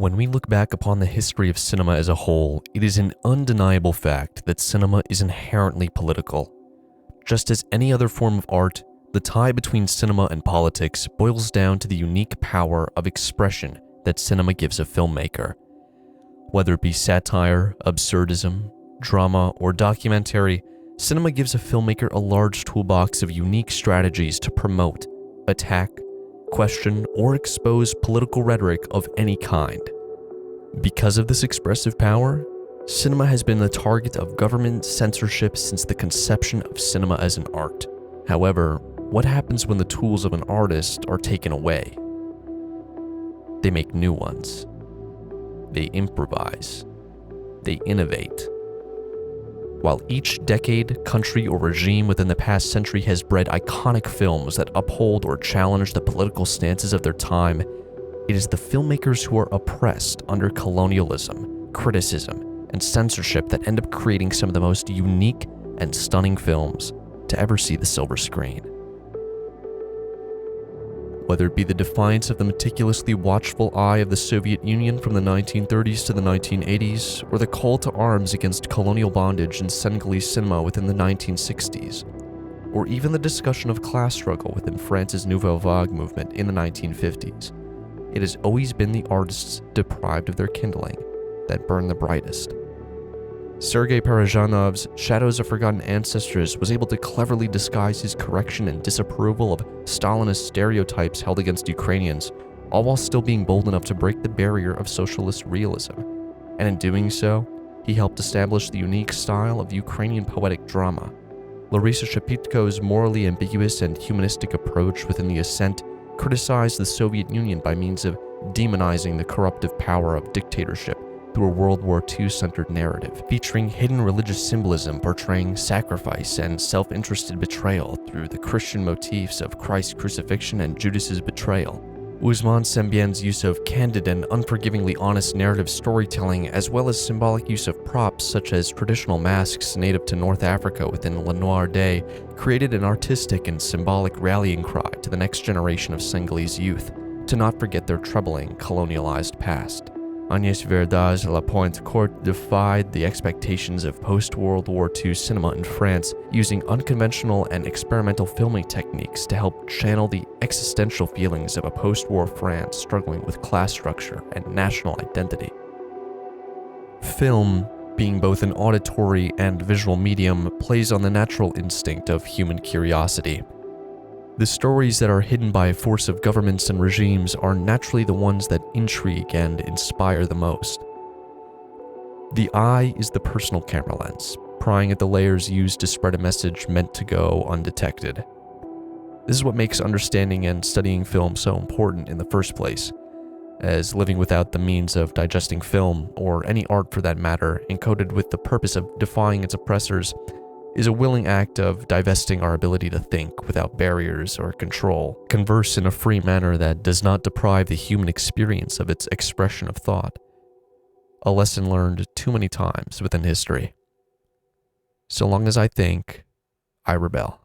When we look back upon the history of cinema as a whole, it is an undeniable fact that cinema is inherently political. Just as any other form of art, the tie between cinema and politics boils down to the unique power of expression that cinema gives a filmmaker. Whether it be satire, absurdism, drama, or documentary, cinema gives a filmmaker a large toolbox of unique strategies to promote, attack, question, or expose political rhetoric of any kind. Because of this expressive power, cinema has been the target of government censorship since the conception of cinema as an art. However, what happens when the tools of an artist are taken away? They make new ones. They improvise. They innovate. While each decade, country, or regime within the past century has bred iconic films that uphold or challenge the political stances of their time, it is the filmmakers who are oppressed under colonialism, criticism, and censorship that end up creating some of the most unique and stunning films to ever see the silver screen. Whether it be the defiance of the meticulously watchful eye of the Soviet Union from the 1930s to the 1980s, or the call to arms against colonial bondage in Senegalese cinema within the 1960s, or even the discussion of class struggle within France's Nouvelle Vague movement in the 1950s, it has always been the artists deprived of their kindling that burn the brightest. Sergei Parajanov's Shadows of Forgotten Ancestors was able to cleverly disguise his correction and disapproval of Stalinist stereotypes held against Ukrainians, all while still being bold enough to break the barrier of socialist realism. And in doing so, he helped establish the unique style of Ukrainian poetic drama. Larisa Shepitko's morally ambiguous and humanistic approach within The Ascent criticized the Soviet Union by means of demonizing the corruptive power of dictatorship through a World War II-centered narrative, featuring hidden religious symbolism portraying sacrifice and self-interested betrayal through the Christian motifs of Christ's crucifixion and Judas's betrayal. Ousmane Sembien's use of candid and unforgivingly honest narrative storytelling, as well as symbolic use of props such as traditional masks native to North Africa within Le Noir Day, created an artistic and symbolic rallying cry to the next generation of Senegalese youth to not forget their troubling colonialized past. Agnès Varda's La Pointe Courte defied the expectations of post-World War II cinema in France, using unconventional and experimental filming techniques to help channel the existential feelings of a post-war France struggling with class structure and national identity. Film, being both an auditory and visual medium, plays on the natural instinct of human curiosity. The stories that are hidden by a force of governments and regimes are naturally the ones that intrigue and inspire the most. The eye is the personal camera lens, prying at the layers used to spread a message meant to go undetected. This is what makes understanding and studying film so important in the first place, as living without the means of digesting film, or any art for that matter, encoded with the purpose of defying its oppressors, is a willing act of divesting our ability to think without barriers or control, converse in a free manner that does not deprive the human experience of its expression of thought. A lesson learned too many times within history. So long as I think, I rebel.